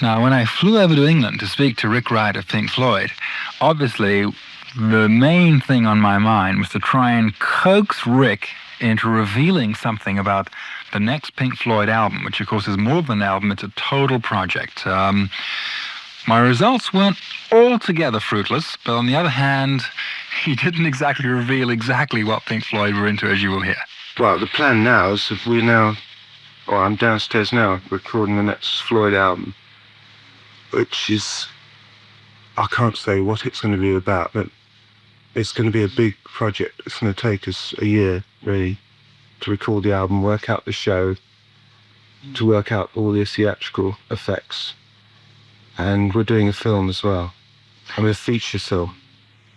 Now, when I flew over to England to speak to Rick Wright of Pink Floyd, obviously the main thing on my mind was to try and coax Rick into revealing something about the next Pink Floyd album, which of course is more than an album, it's a total project. My results weren't altogether fruitless, but on the other hand, he didn't exactly reveal exactly what Pink Floyd were into, as you will hear. Well, the plan now is if I'm downstairs now recording the next Floyd album, which is, I can't say what it's going to be about, but it's going to be a big project. It's going to take us a year, really, to record the album, work out the show, to work out all the theatrical effects. And we're doing a film as well. I mean, a feature film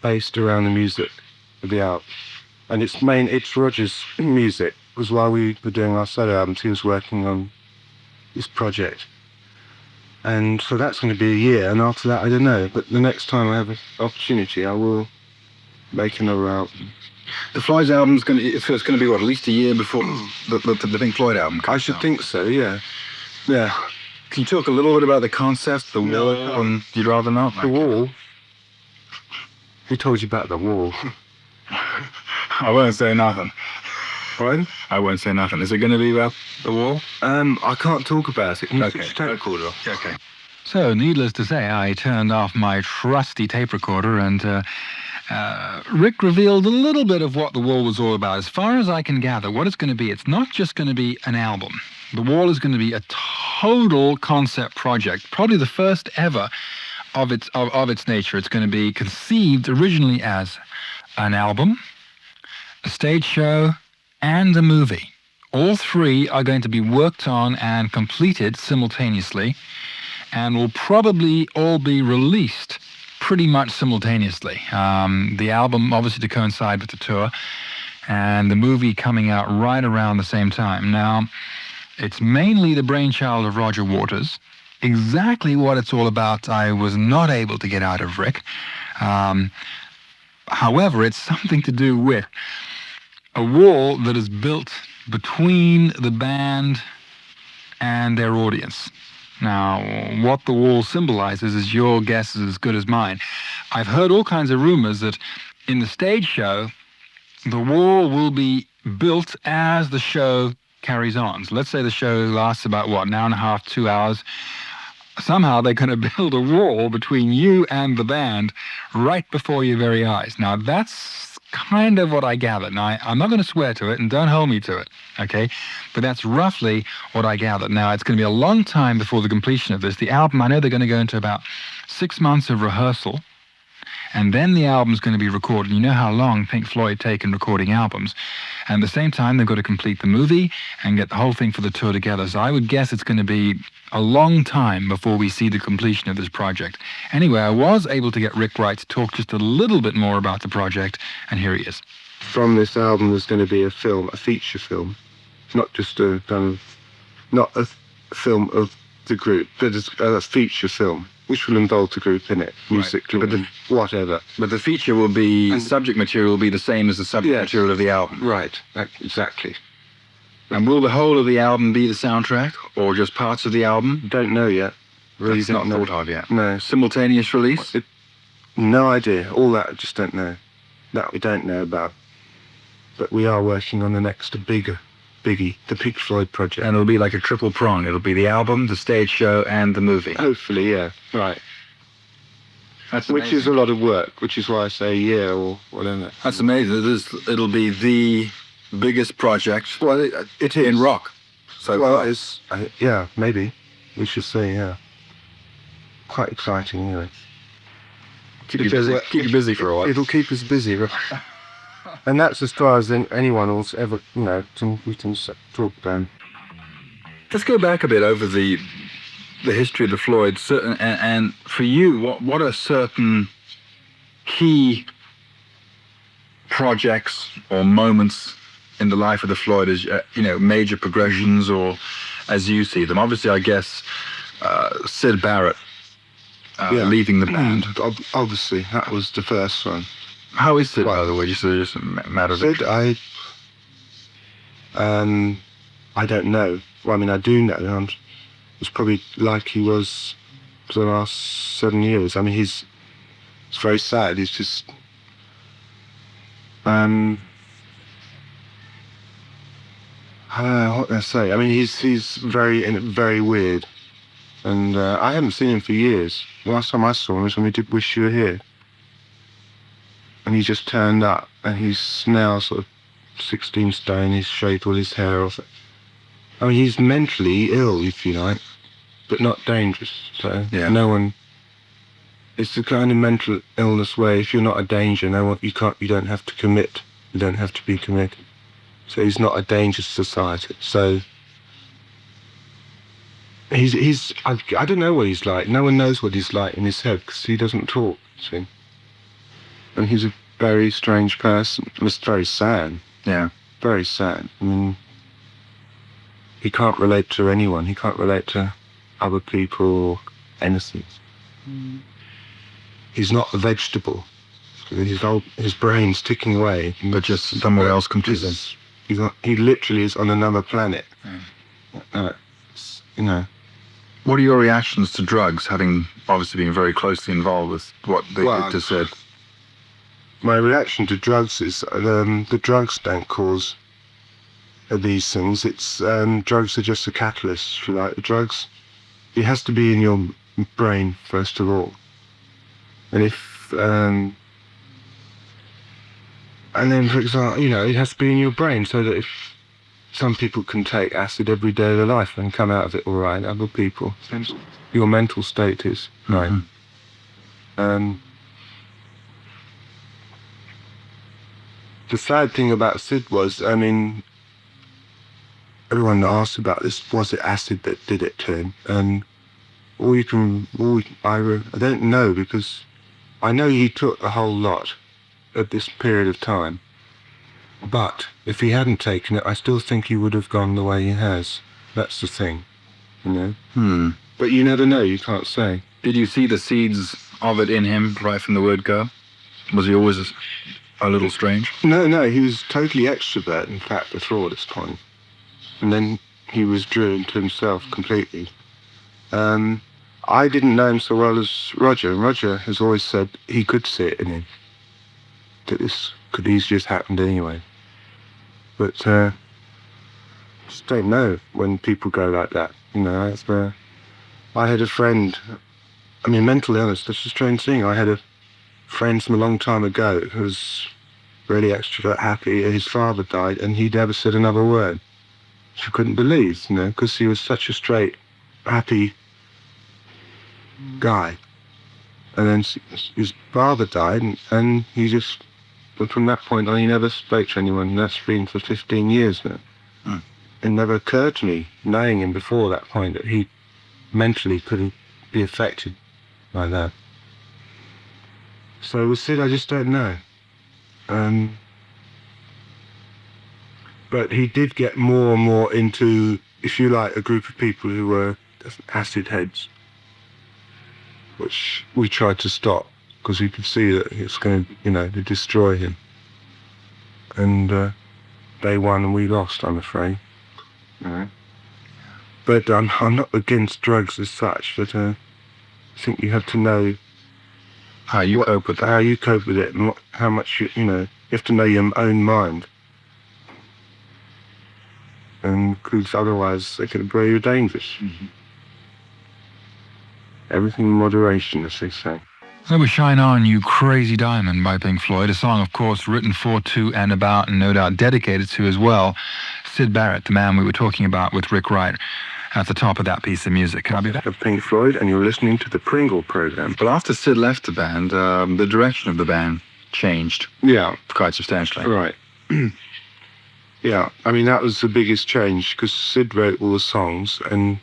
based around the music of the album. And it's Roger's music. It was while we were doing our solo albums, he was working on this project. And so that's going to be a year, and after that, I don't know. But the next time I have an opportunity, I will make another album. The Floyd's album's going to be, what, at least a year before the Pink Floyd album comes I should out? think so, yeah. Yeah. Can you talk a little bit about the concept, the wall, and you'd rather not? The wall? Who told you about the wall? I won't say nothing. What? I won't say nothing. Is it going to be about the wall? I can't talk about it. Okay. Tape recorder off. Okay. So, needless to say, I turned off my trusty tape recorder and Rick revealed a little bit of what The Wall was all about. As far as I can gather, what it's going to be, it's not just going to be an album. The Wall is going to be a total concept project, probably the first ever of its nature. It's going to be conceived originally as an album, a stage show, and a movie. All three are going to be worked on and completed simultaneously, and will probably all be released pretty much simultaneously. The album, obviously, to coincide with the tour, and the movie coming out right around the same time. Now, it's mainly the brainchild of Roger Waters. Exactly what it's all about, I was not able to get out of Rick. However, it's something to do with a wall that is built between the band and their audience. Now, what the wall symbolizes is your guess is as good as mine. I've heard all kinds of rumors that in the stage show, the wall will be built as the show carries on. So let's say the show lasts about, an hour and a half, 2 hours. Somehow they're going to build a wall between you and the band right before your very eyes. Now, that's kind of what I gathered. Now, I'm not going to swear to it, and don't hold me to it, okay? But that's roughly what I gathered. Now, it's going to be a long time before the completion of this. The album, I know they're going to go into about 6 months of rehearsal, and then the album's going to be recorded. You know how long Pink Floyd take in recording albums. And at the same time, they've got to complete the movie and get the whole thing for the tour together. So I would guess it's going to be a long time before we see the completion of this project. Anyway, I was able to get Rick Wright to talk just a little bit more about the project, and here he is. From this album, there's going to be a film, a feature film. It's not just a kind of, not a film of the group, but it's a feature film, which will involve the group in it, musically, right. But whatever. But the feature will be, the subject material will be the same as the subject material of the album. Right, exactly. And will the whole of the album be the soundtrack, or just parts of the album? Don't know yet. Really not thought of yet. No. Simultaneous release? No idea. All that I just don't know. That we don't know about. But we are working on the next biggie, the Pink Floyd project. And it'll be like a triple prong. It'll be the album, the stage show, and the movie. Hopefully, yeah. Right. That's which amazing. is a lot of work, which is why I say yeah or whatever. That's amazing. It'll be the biggest project it is. in rock. So well, it's, yeah, maybe. We should say, yeah. Quite exciting, anyway. Keep you busy for a while. It'll keep us busy. And that's as far as anyone else ever, we can talk about. Let's go back a bit over the history of the Floyds, and for you, what are certain key projects or moments in the life of the Floyd as major progressions, or as you see them? Obviously, I guess Syd Barrett leaving the band. Obviously, that was the first one. How is Syd, by the way? Just a matter of Syd, I don't know. Well, I mean, I do know. It was probably like he was for the last 7 years. I mean, it's very sad. He's just, what can I say? I mean, he's very weird, and I haven't seen him for years. The last time I saw him was when we did Wish You Were Here, and he just turned up, and he's now sort of 16 stone. He's shaved all his hair off. I mean, he's mentally ill, if you like, but not dangerous. So Yeah. no one. It's the kind of mental illness where if you're not a danger, you don't have to commit. You don't have to be committed. So he's not a danger to society. So he's I don't know what he's like. No one knows what he's like in his head because he doesn't talk. See, and he's a very strange person. It's very sad. Yeah. Very sad. I mean, he can't relate to anyone. He can't relate to other people or anything. He's not a vegetable. His brain's ticking away. But just somewhere else completely. He literally is on another planet. You know. What are your reactions to drugs, having obviously been very closely involved with what the doctor said? My reaction to drugs is the drugs don't cause these things. It's drugs are just a catalyst, if you like. The drugs, it has to be in your brain first of all, and and then, for example, it has to be in your brain so that if some people can take acid every day of their life and come out of it all right, other people, your mental state is right. The sad thing about Syd was, I mean, everyone asked about this, was it acid that did it to him? And I don't know, because I know he took a whole lot at this period of time. But if he hadn't taken it, I still think he would have gone the way he has. That's the thing, But you never know, you can't say. Did you see the seeds of it in him right from the word go? Was he always a little strange? No, he was totally extrovert, in fact, before this point. And then he withdrew into himself completely. I didn't know him so well as Roger, and Roger has always said he could see it in him. That this could easily have happened anyway. But just don't know when people go like that. That's where I had a friend. I mean, mental illness, that's a strange thing. I had a friend from a long time ago who was really extrovert, happy. His father died, and he never said another word. She couldn't believe, because he was such a straight, happy guy. And then his father died, and he just, from that point on, he never spoke to anyone. And that's been for 15 years now. It never occurred to me, knowing him before that point, that he mentally couldn't be affected by that. So with Syd, I just don't know. But he did get more and more into, if you like, a group of people who were acid heads, which we tried to stop because we could see that it's going to destroy him. And they won and we lost, I'm afraid. But I'm not against drugs as such, but I think you have to know how you cope with it, and how much you have to know your own mind. And because otherwise they could be very dangerous. Everything in moderation, as they say. That was Shine On, You Crazy Diamond by Pink Floyd, a song, of course, written for, to, and about, and no doubt dedicated to as well, Syd Barrett, the man we were talking about with Rick Wright at the top of that piece of music. Can I be that? Of Pink Floyd, and you're listening to the Pringle program. But after Syd left the band, the direction of the band changed. Yeah. Quite substantially. Right. Yeah, I mean, that was the biggest change, because Syd wrote all the songs, and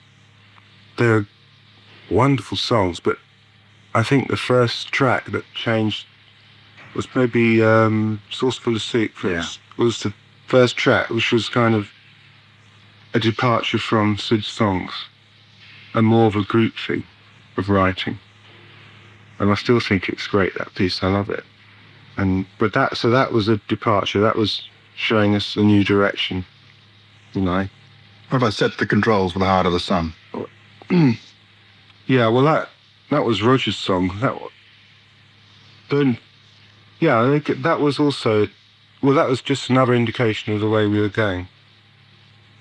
they're wonderful songs, but I think the first track that changed was maybe Sauce Full of Secrets. Was the first track, which was kind of a departure from Syd's songs, and more of a group thing of writing. And I still think it's great, that piece, I love it. But that was a departure, that was showing us a new direction, What about Set the Controls with the Heart of the Sun? Yeah, well, That was Roger's song. Then, yeah, that was also, well, that was just another indication of the way we were going.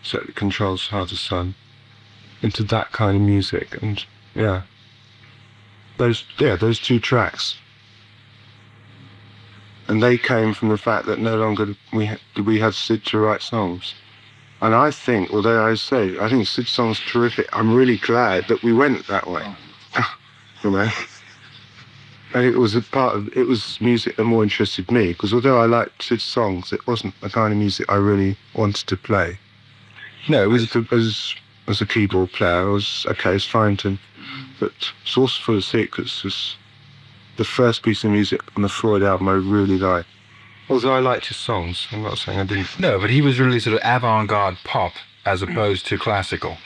Set the controls hard as sun into that kind of music, and yeah, those two tracks, and they came from the fact that no longer did we have Syd to write songs. And I think, although I think Syd's song's terrific, I'm really glad that we went that way. You know, and it was music that more interested me, because although I liked Syd's songs, it wasn't the kind of music I really wanted to play. No, it was as a keyboard player, it was okay, it's fine to, but Saucer Full of Secrets was the first piece of music on the Floyd album I really liked. Although I liked his songs, I'm not saying I didn't. No, but he was really sort of avant-garde pop as opposed to classical.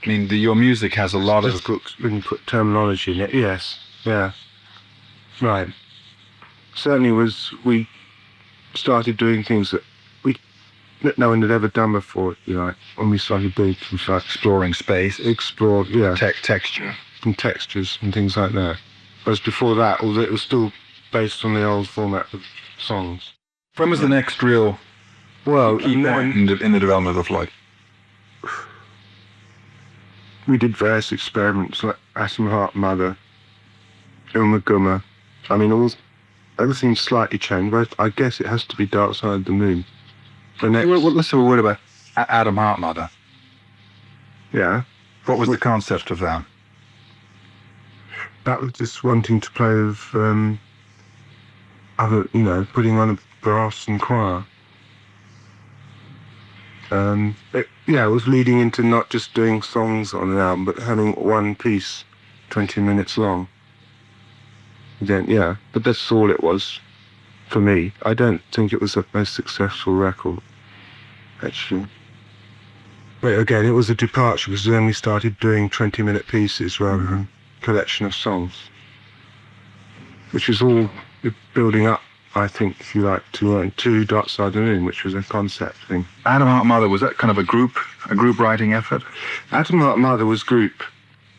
I mean, your music has a lot of... When you put terminology in it, yes, yeah. Right. Certainly we started doing things that no one had ever done before, you know, when we started doing things like exploring space, texture. And textures and things like that. Whereas before that, although it was still based on the old format of songs. When was the next real event in the development of the Floyd? We did various experiments like Atom Heart Mother, Gummer. I mean, everything slightly changed, but I guess it has to be Dark Side of the Moon. Let's have a word about Atom Heart Mother. Yeah. What was the concept of that? That was just wanting to play with other, you know, putting on a brass and choir. It was leading into not just doing songs on an album, but having one piece, 20 minutes long. Then, but that's all it was for me. I don't think it was the most successful record, actually. But again, it was a departure, because then we started doing 20-minute pieces rather than a collection of songs, which was all building up, I think, if you like, to Dark Side of the Moon, which was a concept thing. Atom Heart Mother, was that kind of a group writing effort? Atom Heart Mother was group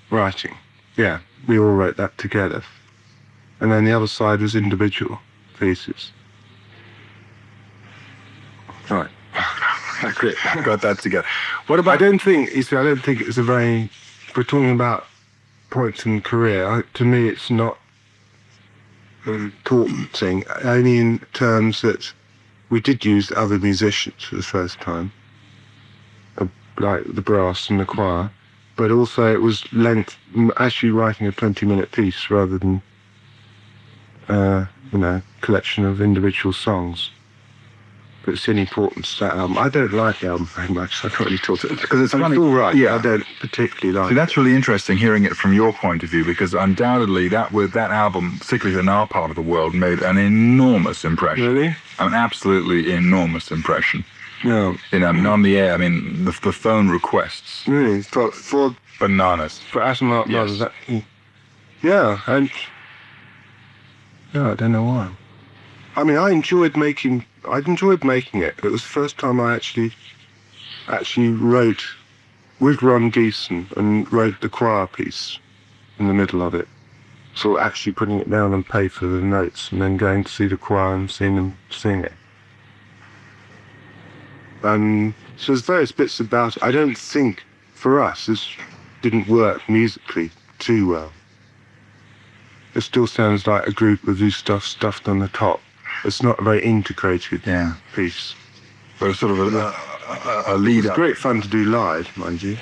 writing, yeah. We all wrote that together. And then the other side was individual pieces. Right. Great. Got that together. What about... I don't think it's a very... We're talking about points in career. To me, it's not a important thing, only in terms that we did use other musicians for the first time, like the brass and the choir, but also it was length, actually writing a 20-minute piece rather than collection of individual songs. But it's any importance to that album. I don't like the album very much, so I can't really talk to it. Because it's funny. It's all right, yeah. I don't particularly like it. See, that's really interesting, hearing it from your point of view, because undoubtedly that album, particularly in our part of the world, made an enormous impression. Really? An absolutely enormous impression. No. On the air, I mean, the phone requests. Really? For bananas. For Atom Heart Mother, I don't know why. I mean, I enjoyed making it. It was the first time I actually wrote with Ron Geeson and wrote the choir piece in the middle of it. So actually putting it down on paper for the notes and then going to see the choir and seeing them sing it. So there's various bits about it. I don't think, for us, this didn't work musically too well. It still sounds like a group with new stuff stuffed on the top. It's not a very integrated piece. But it's sort of a lead up. It's great fun to do live, mind you.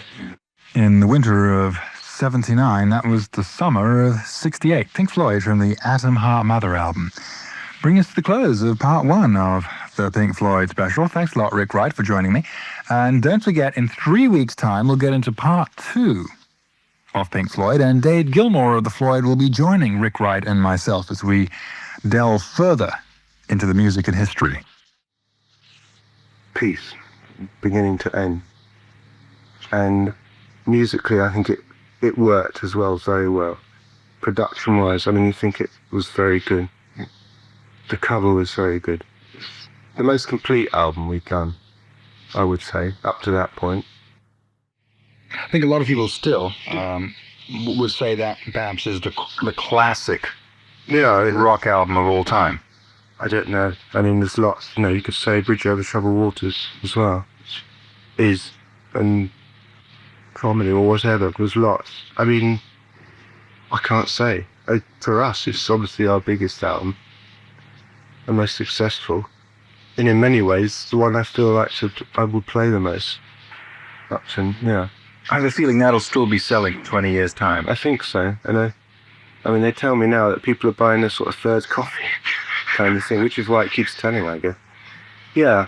In the winter of 79, that was the summer of 68. Pink Floyd from the Atom Heart Mother album. Bring us to the close of part one of the Pink Floyd special. Thanks a lot, Rick Wright, for joining me. And don't forget, in 3 weeks' time, we'll get into part two of Pink Floyd, and David Gilmour of the Floyd will be joining Rick Wright and myself as we delve further into the music and history. Piece, beginning to end. And musically, I think it worked as well, very well. Production-wise, I mean, you think it was very good. The cover was very good. The most complete album we've done, I would say, up to that point. I think a lot of people still would say that perhaps is the classic Yeah, rock album of all time. I don't know. I mean, there's lots. You could say Bridge Over Troubled Waters as well. Is, and Comedy or whatever. There's lots. I mean, I can't say. For us, it's obviously our biggest album, the most successful, and in many ways, the one I feel like I would play the most. Yeah. I have a feeling that'll still be selling in 20 years' time. I think so. And I mean, they tell me now that people are buying a sort of third copy kind of thing, which is why it keeps telling, I guess. Yeah.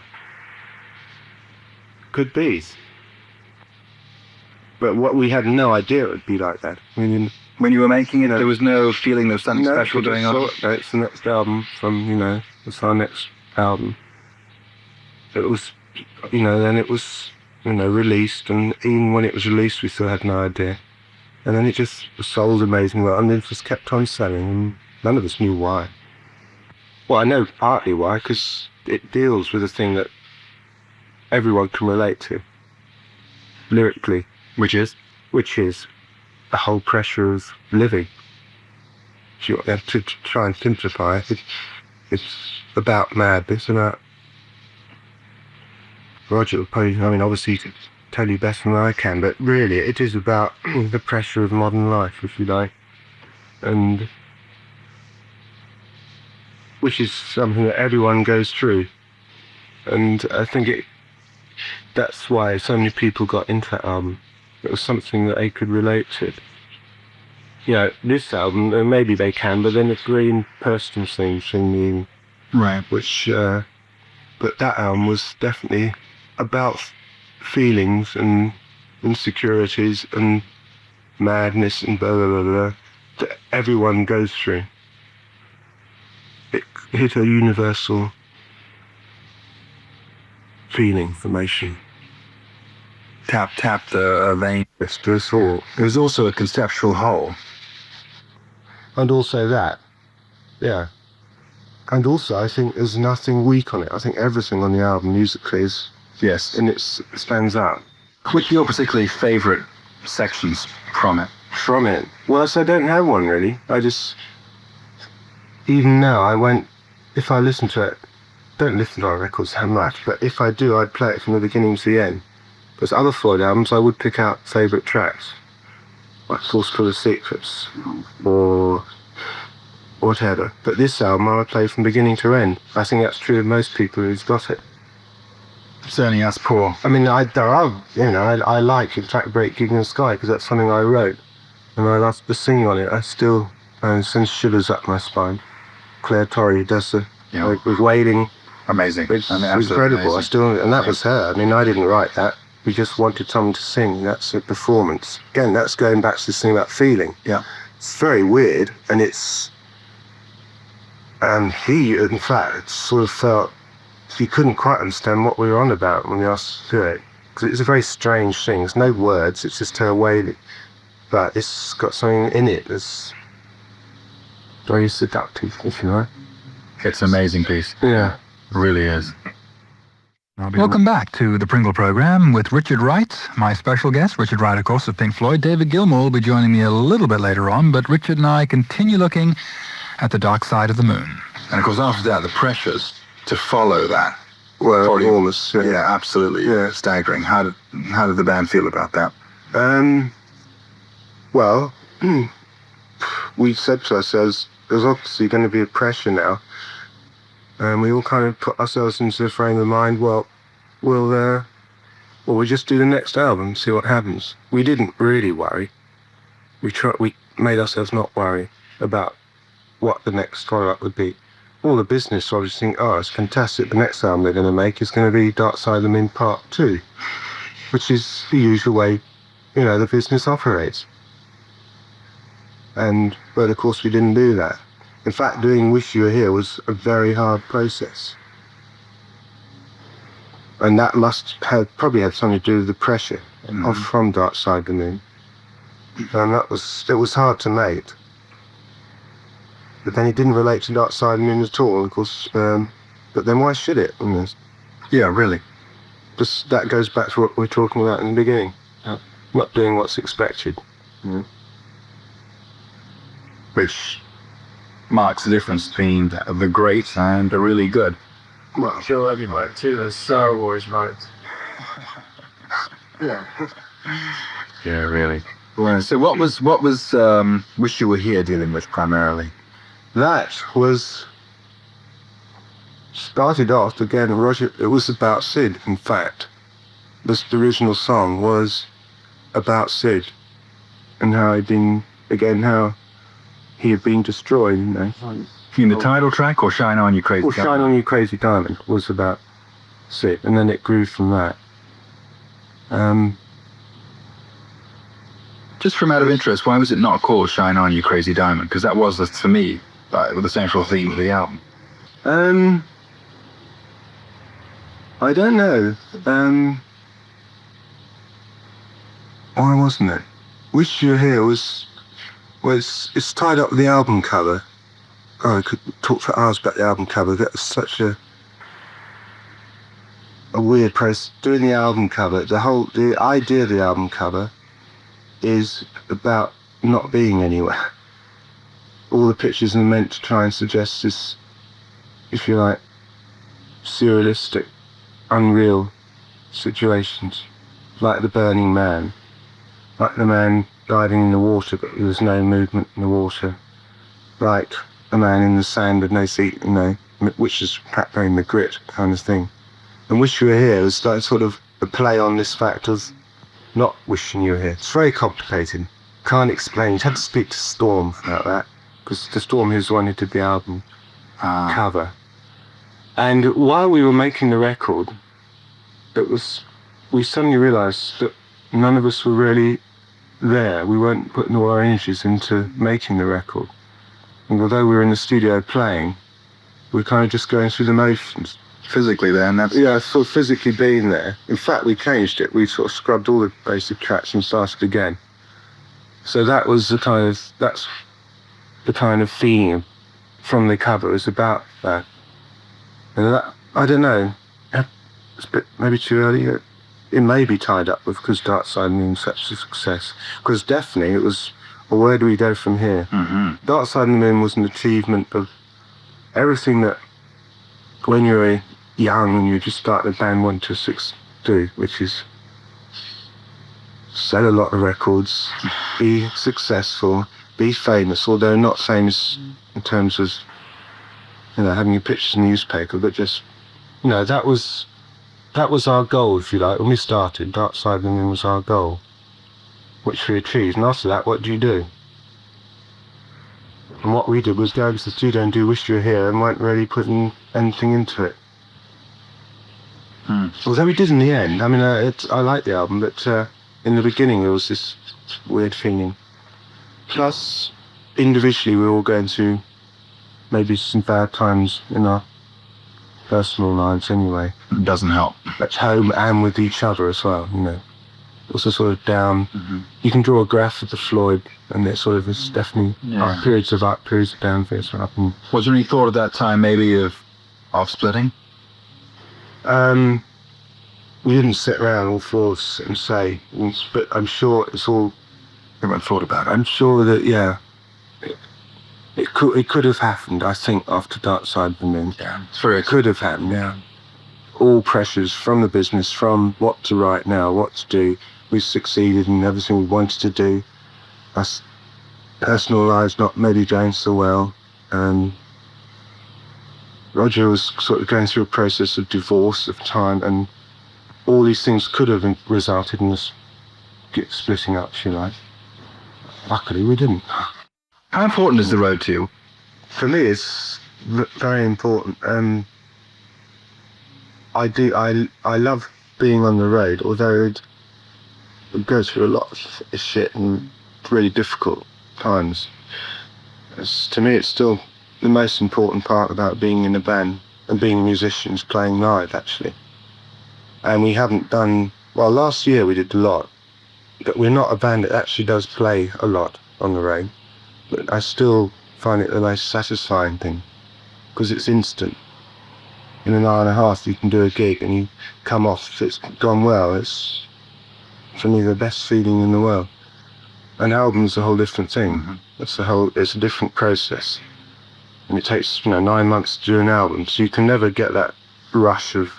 Could be. But what we had no idea it would be like that. I mean, when you were making it, there was no feeling there was something special going on? No, it's the next album from, it's our next album. It was, then it was, released, and even when it was released, we still had no idea. And then it just sold amazingly well, and it just kept on selling, and none of us knew why. Well, I know partly why, because it deals with a thing that everyone can relate to, lyrically. Which is? Which is the whole pressure of living. To try and simplify it, it's about madness, about... Roger will probably, obviously he could tell you better than I can, but really it is about the pressure of modern life, if you like, and which is something that everyone goes through, and I think that's why so many people got into that album. It was something that they could relate to. This album, maybe they can, but then it's very impersonal thing, right? Which, but that album was definitely about feelings and insecurities and madness and blah, blah, blah, blah, that everyone goes through. It hit a universal feeling, emotion. Tapped a vein. Yes, to us all. It was also a conceptual whole. And also that, yeah. And also, I think there's nothing weak on it. I think everything on the album musically is... Yes. And it stands out. Which are your particularly favourite sections from it? From it? Well, I don't have one, really. I just... Even now, if I listen to it, don't listen to our records that much, but if I do, I'd play it from the beginning to the end. Because other Floyd albums, I would pick out favourite tracks, like Source Full of Secrets, or whatever. But this album, I would play from beginning to end. I think that's true of most people who's got it. Certainly us poor. I mean, I like in fact Break Gig in the Sky, because that's something I wrote, and I love the singing on it. I still send shivers up my spine. Claire Torrey does with Waiting. Amazing. It's incredible. Amazing. And that was her. I mean, I didn't write that. We just wanted someone to sing. That's a performance. Again, that's going back to this thing about feeling. Yeah. It's very weird, and it's... And he, in fact, sort of felt he couldn't quite understand what we were on about when we asked to do it. Because it's a very strange thing. There's no words, it's just her wailing. But it's got something in it that's very seductive, if you like. It's an amazing piece. Yeah. It really is. Welcome back to the Pringle program with Richard Wright, my special guest. Richard Wright, of course, of Pink Floyd. David Gilmour will be joining me a little bit later on, but Richard and I continue looking at the dark side of the moon. And of course, after that, the pressures to follow that. Well, enormous. Yeah, absolutely. Yeah. Staggering. How did the band feel about that? Well, we said to ourselves, there's obviously going to be a pressure now. And we all kind of put ourselves into the frame of mind, we'll just do the next album and see what happens. We didn't really worry. We made ourselves not worry about what the next follow-up would be. All the business obviously think, it's fantastic, the next album they're going to make is going to be Dark Side of the Moon Part 2, which is the usual way, the business operates. But of course we didn't do that. In fact, doing Wish You Were Here was a very hard process. And that probably had something to do with the pressure from Dark Side of the Moon. And it was hard to make. But then it didn't relate to Dark Side of the Moon at all, of course. But then why should it? Yeah, really. Just that goes back to what we were talking about in the beginning. Not doing what's expected. which marks the difference between the great and the really good. Well, Kill everybody too. That's Star Wars, right? yeah. Yeah, really. Well, so what was Wish You Were Here dealing with primarily? That was started off again. Roger. It was about Syd. In fact, the original song was about Syd and how he had been destroyed. You know. In the title track, or Shine On You Crazy Well, Shine On You Crazy Diamond was about Syd, and then it grew from that. Just from out of interest, why was it not called Shine On You Crazy Diamond? Because that was, for me, the central theme of the album. I don't know. Why wasn't it? Wish You Were Here was it's tied up with the album cover. Oh, I could talk for hours about the album cover. That was such a weird process. Doing the album cover, the idea of the album cover is about not being anywhere. All the pictures are meant to try and suggest this, if you like, surrealistic, unreal situations, like the burning man, like the man diving in the water but there was no movement in the water, like a man in the sand with no feet, you know, which is practically Magritte kind of thing. And Wish You Were Here was like sort of a play on this fact of not wishing you were here. It's very complicated. Can't explain. You'd have to speak to Storm about that, because the Storm is the one who did the album cover. And while we were making the record, we suddenly realised that none of us were really there. We weren't putting all our energies into making the record. And although we were in the studio playing, we were kind of just going through the motions. Physically there, and that's... Yeah, sort of physically being there. In fact, we changed it. We sort of scrubbed all the basic tracks and started again. So that's the kind of theme from the cover is about that. And that, I don't know, it's a bit maybe too early. It may be tied up with because Dark Side of the Moon was such a success. Because definitely it was, well, where do we go from here? Mm-hmm. Dark Side of the Moon was an achievement of everything that when you're young and you just start the band want to do, which is sell a lot of records, be successful, be famous, although not famous in terms of, you know, having your pictures in the newspaper, but just, you know, that was our goal, if you like. When we started, Dark Side of the Moon was our goal, which we achieved. And after that, what do you do? And what we did was go into the studio and do Wish You Were Here and weren't really putting anything into it. Although we did in the end. I mean, I like the album, but in the beginning there was this weird feeling. Plus, individually we were all going through maybe some bad times in our personal lives anyway. It doesn't help. At home and with each other as well, you know. Also sort of down. Mm-hmm. You can draw a graph of the Floyd, and it sort of is definitely periods of up, periods of down, periods of up. And was there any thought at that time maybe of splitting? We didn't sit around all four of us and say, but I'm sure it's all. Everyone thought about it. I'm sure that it could have happened. I think after Dark Side of the Moon, it could have happened. Yeah, all pressures from the business, from what to write now, what to do. We succeeded in everything we wanted to do. Us personal lives not maybe going so well. Roger was sort of going through a process of divorce at the time, and all these things could have resulted in us splitting up, if you like. Luckily, we didn't. How important is the road to you? For me, it's very important. I love being on the road, although it goes through a lot of shit and really difficult times. To me, it's still the most important part about being in a band and being musicians playing live, actually. And we haven't done, well, last year we did a lot, but we're not a band that actually does play a lot on the road. But I still find it the most satisfying thing, because it's instant. In an hour and a half you can do a gig and you come off, if it's gone well, it's for me the best feeling in the world. An album's a whole different thing. It's a different process. And it takes, 9 months to do an album, so you can never get that rush of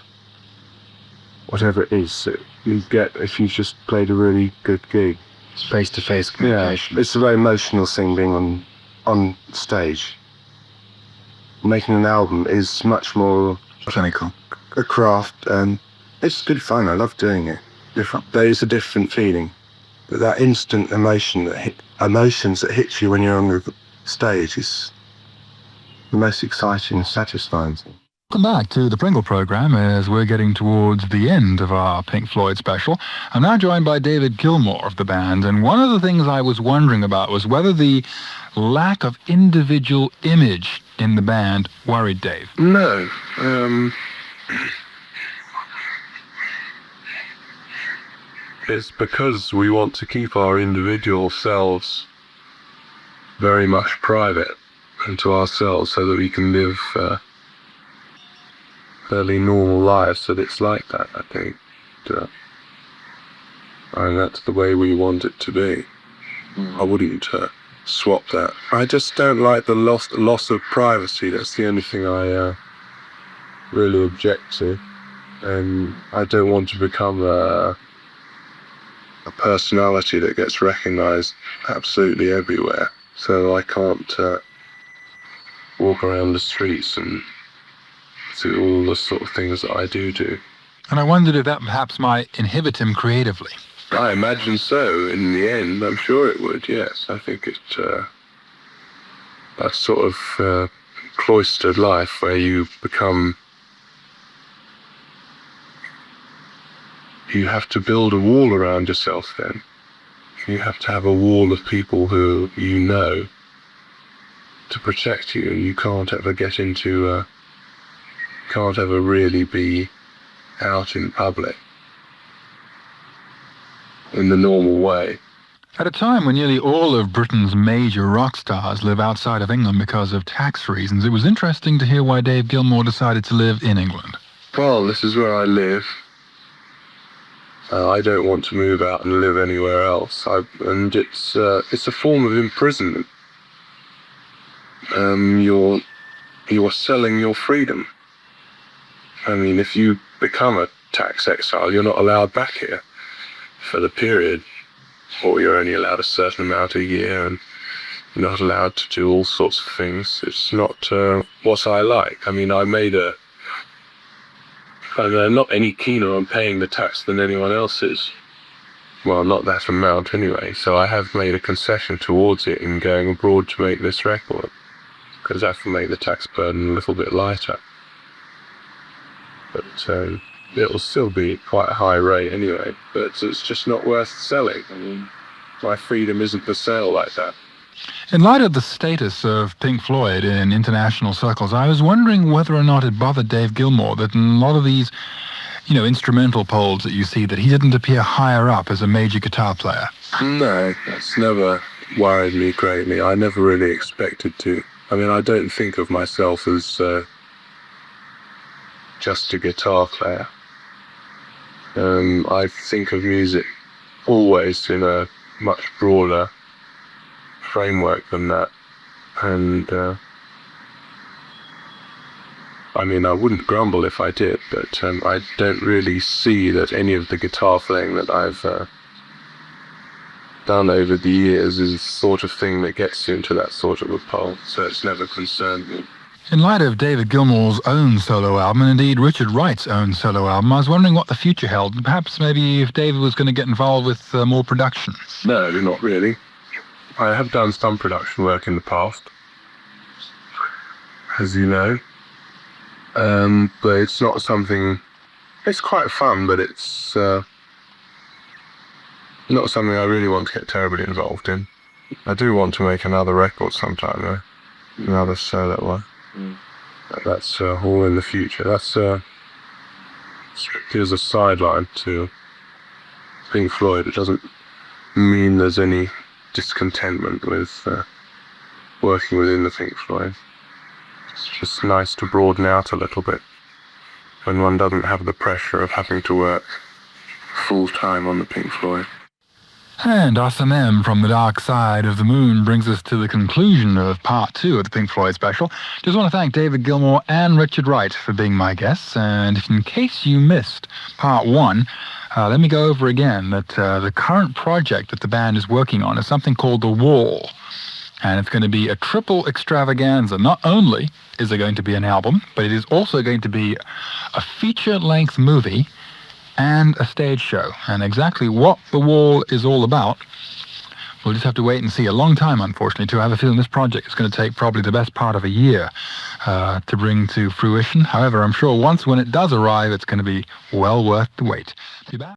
whatever it is that you get if you just played a really good gig. It's face-to-face communication. Yeah, it's a very emotional thing being on stage. Making an album is much more Clinical. a craft, and it's good fun. I love doing it. There is a different feeling. But that instant emotions that hit you when you're on the stage is the most exciting and satisfying thing. Welcome back to the Pringle program as we're getting towards the end of our Pink Floyd special. I'm now joined by David Gilmour of the band, and one of the things I was wondering about was whether the lack of individual image in the band worried Dave. No. It's because we want to keep our individual selves very much private and to ourselves so that we can live fairly normal lives, that it's like that, I think. And that's the way we want it to be. I wouldn't swap that. I just don't like the loss of privacy. That's the only thing I really object to. And I don't want to become a personality that gets recognised absolutely everywhere. So I can't walk around the streets and do all the sort of things that I do. And I wondered if that perhaps might inhibit him creatively. I imagine so. In the end, I'm sure it would, yes. I think that sort of cloistered life where you become... You have to build a wall around yourself then. You have to have a wall of people who you know to protect you, and you can't ever get into... can't ever really be out in public in the normal way. At a time when nearly all of Britain's major rock stars live outside of England because of tax reasons, it was interesting to hear why Dave Gilmour decided to live in England. Well, this is where I live. I don't want to move out and live anywhere else. And it's a form of imprisonment. You're selling your freedom. I mean, if you become a tax exile, you're not allowed back here for the period, or you're only allowed a certain amount a year, and you're not allowed to do all sorts of things. It's not what I like. I mean, I'm not any keener on paying the tax than anyone else is. Well, not that amount anyway, so I have made a concession towards it in going abroad to make this record, because that will make the tax burden a little bit lighter. But it'll still be quite a high rate anyway, but it's just not worth selling. I mean, my freedom isn't for sale like that. In light of the status of Pink Floyd in international circles, I was wondering whether or not it bothered Dave Gilmour that in a lot of these, instrumental polls that you see, that he didn't appear higher up as a major guitar player. No, that's never worried me greatly. I never really expected to. I mean, I don't think of myself as just a guitar player. I think of music always in a much broader framework than that. And I mean, I wouldn't grumble if I did, but I don't really see that any of the guitar playing that I've done over the years is the sort of thing that gets you into that sort of a poll, so it's never concerned me. In light of David Gilmour's own solo album, and indeed Richard Wright's own solo album, I was wondering what the future held. Perhaps maybe if David was going to get involved with more production. No, not really. I have done some production work in the past, as you know. But it's not something... It's quite fun, but it's not something I really want to get terribly involved in. I do want to make another record sometime, though. Another solo one. That's all in the future. That's here's a sideline to Pink Floyd. It doesn't mean there's any discontentment with working within the Pink Floyd. It's just nice to broaden out a little bit when one doesn't have the pressure of having to work full time on the Pink Floyd. And Awesome M from the Dark Side of the Moon brings us to the conclusion of part 2 of the Pink Floyd special. Just want to thank David Gilmour and Richard Wright for being my guests. And if in case you missed part 1, let me go over again that the current project that the band is working on is something called The Wall. And it's going to be a triple extravaganza. Not only is there going to be an album, but it is also going to be a feature-length movie and a stage show. And exactly what The Wall is all about, we'll just have to wait and see. A long time, unfortunately, too. I have a feeling this project is going to take probably the best part of a year to bring to fruition. However, I'm sure when it does arrive, it's going to be well worth the wait. Be back.